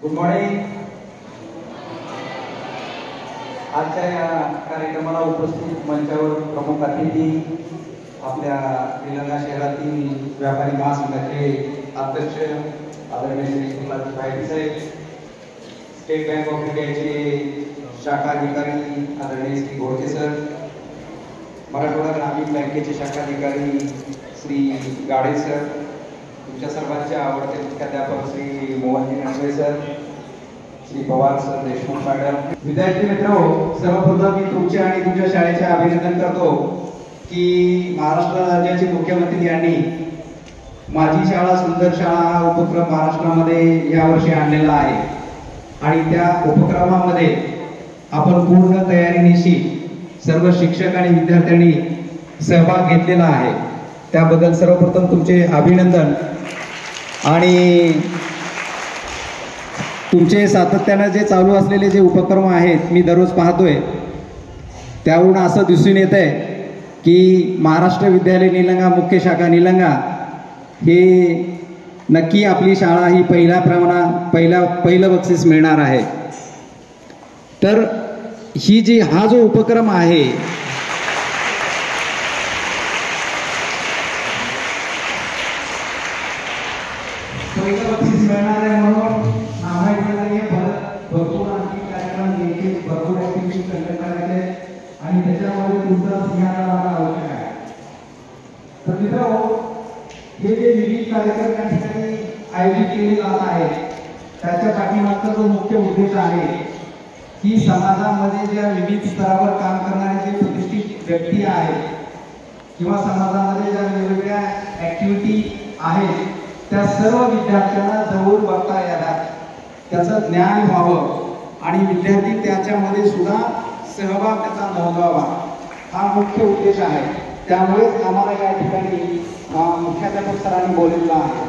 Good morning. आजच्या या कार्यक्रमाला उपस्थित मंचावर प्रमुख अतिथी आपल्या निलंगा शहरातील व्यापारी महासंघाचे अध्यक्ष आदरणीय श्री श्रीपाद भाई साहेब, स्टेट बँक ऑफ इंडियाचे शाखा अधिकारी आदरणीय श्री घोडके सर, मराठवाडा ग्रामीण बँकेचे शाखा अधिकारी श्री गाडे सर, तुमच्या सर्वांचे आवडते मुख्याध्यापक Shri Mohanji Nandve sir, Shri Pawar sir, Deshmukh madam, विद्यार्थी मित्रांनो, सर्वप्रथम मी तुमचे आणि तुमच्या शाळेचे अभिनंदन करतो की महाराष्ट्र राज्याचे मुख्यमंत्री यांनी माझी शाळा सुंदर शाळा हा उपक्रम महाराष्ट्रामध्ये यावर्षी आणलेला आहे आणि त्या उपक्रमामध्ये आपण पूर्ण तयारीनिशी सर्व शिक्षक आणि विद्यार्थ्यांनी सहभाग घेतलेला आहे. त्याबद्दल सर्वप्रथम तुमचे अभिनंदन. आणि तुमचे सातत्यानं जे चालू असलेले जे उपक्रम आहेत मी दररोज पाहतोय, त्यावरून असं दिसून येत आहे की महाराष्ट्र विद्यालय निलंगा मुख्य शाखा निलंगा हे नक्की आपली शाळा ही पहिलं बक्षीस मिळणार आहे. तर हा जो उपक्रम आहे पहिलं बक्षीस मिळणार आहे म्हणून भरपूर आणखी कार्यक्रम घ्यायचे, भरपूर ऍक्टिव्हिटी कंडक्ट करायचे आणि त्याच्यामध्ये तुमचा सिंहाचा आवश्यक आहे. तर मित्रांनो, हे जे विविध कार्यक्रम या ठिकाणी आयोजित केले जात आहेत त्याच्या पाठीमागचा जो मुख्य उद्देश आहे की समाजामध्ये ज्या विविध स्तरावर काम करणारे जे प्रतिष्ठित व्यक्ती आहेत किंवा समाजामध्ये ज्या वेगवेगळ्या ऍक्टिव्हिटी आहेत त्या सर्व विद्यार्थ्यांना जवळ बघता याव्यात, त्याचं ज्ञान व्हावं आणि विद्यार्थी त्याच्यामध्ये सुद्धा सहभाग त्याचा नोंदवावा, हा मुख्य उद्देश आहे. त्यामुळेच आम्हाला या ठिकाणी मुख्याध्यापक सरांनी बोललेलं आहे.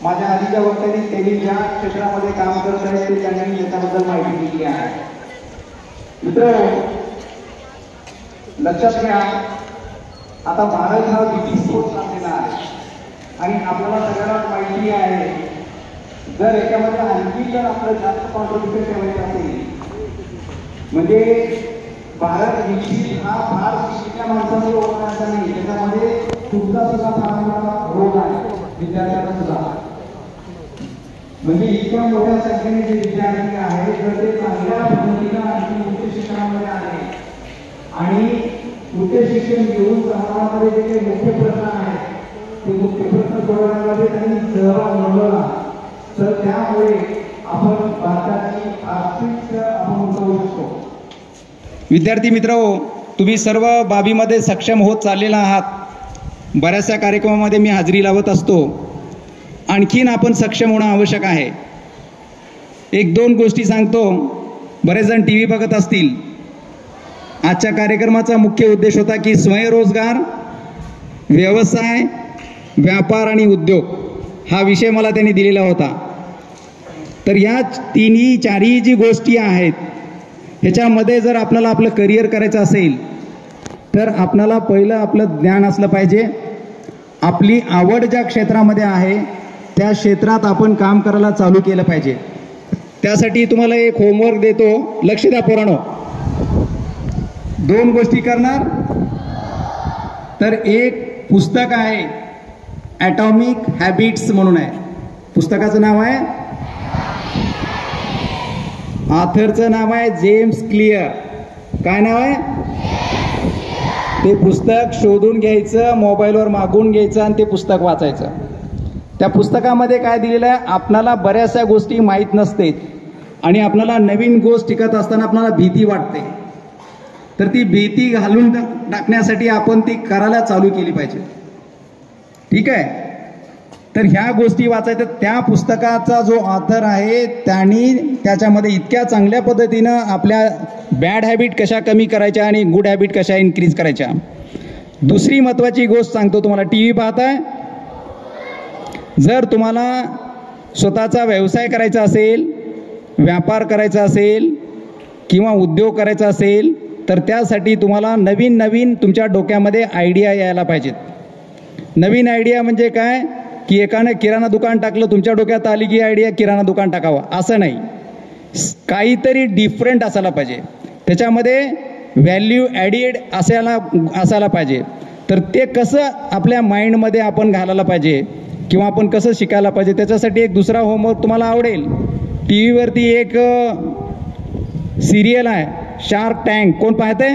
माझ्या आधीच्या वक्त्यांनी त्यांनी ज्या क्षेत्रामध्ये काम करत आहे त्यांनी याच्याबद्दल माहिती दिली आहे. मित्रांनो, लक्षात घ्या, आता भारत हा विविध स्रोत असलेला आहे आणि आपल्याला सगळ्यांना माहिती आहे जर याच्यामध्ये आणखी जर आपलं जास्त कॉन्ट्रिब्युशन ठेवायचं असेल म्हणजे भारत विकसित हा फार शिक्षित माणसांनी ओळखायचा नाही, त्याच्यामध्ये तुमचा सुद्धा फार मोठा रोल आहे, विद्यार्थ्यांचा सुद्धा. म्हणजे इतक्या मोठ्या संख्येने जे विद्यार्थी आहेत जर ते चांगल्या पद्धतीनं आणखी उच्च शिक्षणामध्ये आले आणि उच्च शिक्षण घेऊन समाजामध्ये जे काही मुख्य प्रश्न आहेत ते मुख्य प्रश्न सोडवण्यामध्ये त्यांनी सहभाग नोंदवला तर त्यामुळे आपण भारताची आर्थिक आपण उंचवू शकतो. विद्यार्थी मित्रांनो, तुम्ही सर्व बाबीमध्ये सक्षम होत चाललेला आहात. बऱ्याचशा कार्यक्रमामध्ये मी हाजरी लावत असतो. आणखीन आपण सक्षम होणं आवश्यक आहे. एक दोन गोष्टी सांगतो. बरेच जण टी व्ही बघत असतील. आजच्या कार्यक्रमाचा मुख्य उद्देश होता की स्वयंरोजगार, व्यवसाय, व्यापार आणि उद्योग हा विषय मला त्यांनी दिलेला होता. तर या चारही जी गोष्टी आहेत ह्याच्यामध्ये जर आपल्याला आपलं करिअर करायचं असेल तर आपल्याला पहिलं आपलं ज्ञान असलं पाहिजे. आपली आवड ज्या क्षेत्रामध्ये आहे त्या क्षेत्रात आपण काम करायला चालू केलं पाहिजे. त्यासाठी तुम्हाला एक होमवर्क देतो, लक्ष द्या पोरांनो. दोन गोष्टी करणार. तर एक पुस्तक आहे ॲटॉमिक हॅबिट्स म्हणून आहे. पुस्तकाचं नाव आहे, ऑथरचं नाव आहे जेम्स क्लिअर. काय नाव आहे? ते पुस्तक शोधून घ्यायचं, मोबाईलवर मागवून घ्यायचं आणि ते पुस्तक वाचायचं. त्या पुस्तकामध्ये काय दिलेलं आहे, आपल्याला बऱ्याचशा गोष्टी माहीत नसते आणि आपल्याला नवीन गोष्ट शिकत असताना आपल्याला भीती वाटते. तर ती भीती घालून टाकण्यासाठी आपण ती करायला चालू केली पाहिजे. ठीक आहे. तर ह्या गोष्टी वाचायच्या. त्या पुस्तकाचा जो ऑथर आहे त्यांनी त्याच्यामध्ये इतक्या चांगल्या पद्धतीनं आपल्या बॅड हॅबिट कशा कमी करायच्या आणि गुड हॅबिट कशा इन्क्रीज करायच्या. दुसरी महत्त्वाची गोष्ट सांगतो तुम्हाला. टी व्ही पाहताय, जर तुम्हाला स्वतःचा व्यवसाय करायचा असेल, व्यापार करायचा असेल किंवा उद्योग करायचा असेल तर त्यासाठी तुम्हाला नवीन नवीन तुमच्या डोक्यामध्ये आयडिया यायला पाहिजेत. नवीन आयडिया म्हणजे काय, की एकाने किराणा दुकान टाकलं, तुमच्या डोक्यात आली की आयडिया किराणा दुकान टाकावं, असं नाही. काहीतरी डिफरंट असायला पाहिजे, त्याच्यामध्ये व्हॅल्यू ॲडेड असायला पाहिजे. तर ते कसं आपल्या माइंडमध्ये आपण घालायला पाहिजे किंवा आपण कसं शिकायला पाहिजे, त्याच्यासाठी एक दुसरा होमवर्क तुम्हाला आवडेल. टी व्हीवरती एक सिरियल आहे शार्क टँक, कोण पाहते?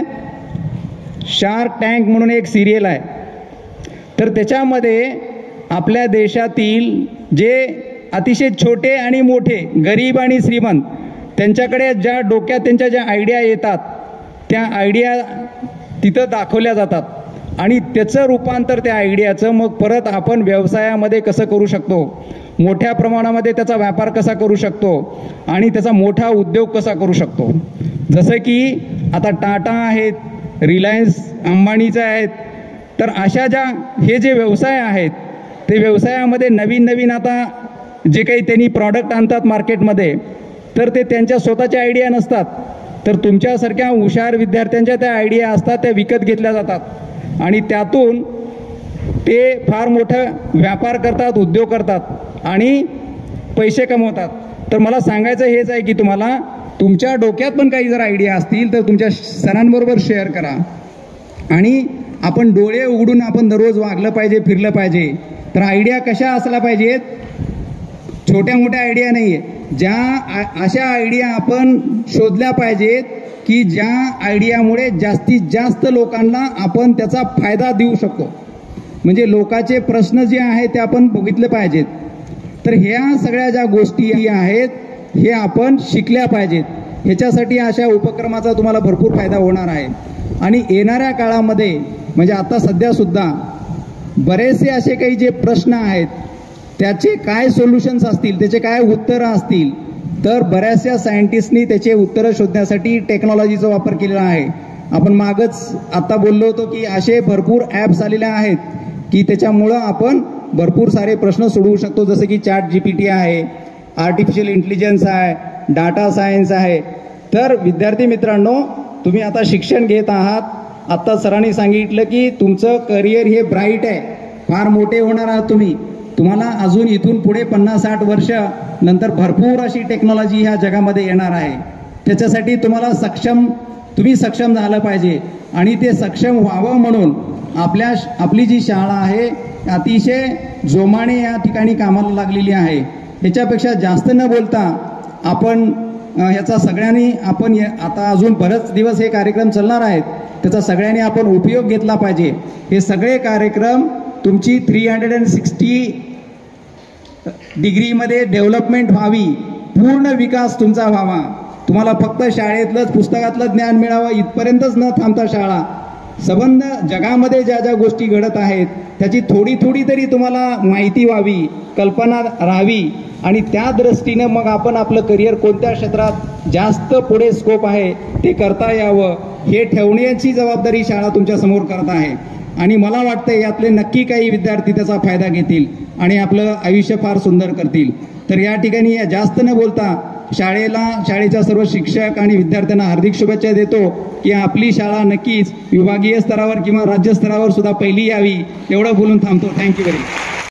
शार्क टँक म्हणून एक सिरियल आहे. तर त्याच्यामध्ये आपल्या देशातील जे अतिशय छोटे आणि मोठे, गरीब आणि श्रीमंत, त्यांच्याकडे ज्या डोक्यात त्यांच्या ज्या आयडिया येतात त्या आयडिया तिथं दाखवल्या जातात आणि त्याचं रूपांतर त्या आयडियाचं मग परत आपण व्यवसायामध्ये कसं करू शकतो, मोठ्या प्रमाणामध्ये त्याचा व्यापार कसा करू शकतो आणि त्याचा मोठा उद्योग कसा करू शकतो. जसं की आता टाटा आहेत, रिलायन्स अंबानीचं आहेत. तर अशा हे जे व्यवसाय आहेत ते व्यवसायामध्ये नवीन आता जे काही त्यांनी प्रॉडक्ट आणतात मार्केटमध्ये, तर ते त्यांच्या स्वतःच्या आयडिया नसतात, तर तुमच्यासारख्या हुशार विद्यार्थ्यांच्या त्या आयडिया असतात, त्या विकत घेतल्या जातात आणि त्यातून ते फार मोठा व्यापार करतात, उद्योग करतात आणि पैसे कमवतात. तर मला सांगायचं हेच आहे की तुम्हाला तुमच्या डोक्यात पण काही जर आयडिया असतील तर तुमच्या सरांबरोबर शेअर करा आणि आपण डोळे उघडून आपण दररोज वागलं पाहिजे, फिरलं पाहिजे. तर आयडिया कशा असल्या पाहिजेत? छोट्या मोठ्या आयडिया नाही आहे, अशा आयडिया आपण शोधल्या पाहिजेत की ज्या आयडियामुळे जास्तीत जास्त लोकांना आपण त्याचा फायदा देऊ शकतो. म्हणजे लोकांचे प्रश्न जे आहेत ते आपण बघितले पाहिजेत. तर ह्या सगळ्या ज्या गोष्टी आहेत हे आपण शिकल्या पाहिजेत. ह्याच्यासाठी अशा उपक्रमाचा तुम्हाला भरपूर फायदा होणार आहे. आणि येणाऱ्या काळामध्ये म्हणजे आता सध्या सुद्धा बरेचसे असे काही जे प्रश्न आहेत त्याचे काय सोल्युशन्स असतील, त्याचे काय उत्तरं असतील, तर बऱ्याचशा सायंटिस्टनी त्याचे उत्तरं शोधण्यासाठी टेक्नॉलॉजीचा वापर केलेला आहे. आपण मागच आता बोललो होतो की असे भरपूर ॲप्स आलेले आहेत की त्याच्यामुळं आपण भरपूर सारे प्रश्न सोडवू शकतो. जसं की ChatGPT आहे, आर्टिफिशियल इंटेलिजन्स आहे, डाटा सायन्स आहे. तर विद्यार्थी मित्रांनो, तुम्ही आता शिक्षण घेत आहात. आत्ता सरांनी सांगितलं की तुमचं करिअर हे ब्राईट आहे, फार मोठे होणार आहात तुम्ही. तुम्हाला अजून इथून पुढे 50-60 वर्ष नंतर भरपूर अशी टेक्नॉलॉजी ह्या जगामध्ये येणार आहे. त्याच्यासाठी तुम्ही सक्षम झालं पाहिजे आणि ते सक्षम व्हावं म्हणून आपली जी शाळा आहे अतिशय जोमाने या ठिकाणी कामाला लागलेली आहे. ह्याच्यापेक्षा जास्त न बोलता आपण ह्याचा सगळ्यांनी आपण आता अजून बरेच दिवस हे कार्यक्रम चालणार आहेत, त्याचा सगळ्यांनी आपण उपयोग घेतला पाहिजे. हे सगळे कार्यक्रम तुमची 360 डिग्रीमध्ये डेव्हलपमेंट व्हावी, पूर्ण विकास तुमचा व्हावा. तुम्हाला फक्त शाळेतलंच पुस्तकातलं ज्ञान मिळावं इथपर्यंतच न थांबता शाळा संबंध जगामध्ये ज्या ज्या गोष्टी घडत आहेत त्याची थोडी तरी तुम्हाला माहिती व्हावी, कल्पना राहावी आणि त्या दृष्टीनं मग आपण आपलं करिअर कोणत्या क्षेत्रात जास्त पुढे स्कोप आहे ते करता यावं हे ठेवण्याची जबाबदारी शाळा तुमच्या समोर करत आहे. आणि मला वाटतं यातले नक्की काही विद्यार्थी त्याचा फायदा घेतील आणि आपलं आयुष्य फार सुंदर करतील. तर या ठिकाणी जास्त न बोलता शाळेच्या सर्व शिक्षक आणि विद्यार्थ्यांना हार्दिक शुभेच्छा देतो की आपली शाळा नक्कीच विभागीय स्तरावर किंवा राज्य स्तरावर सुद्धा पहिली यावी. एवढं बोलून थांबतो. Thank you very much.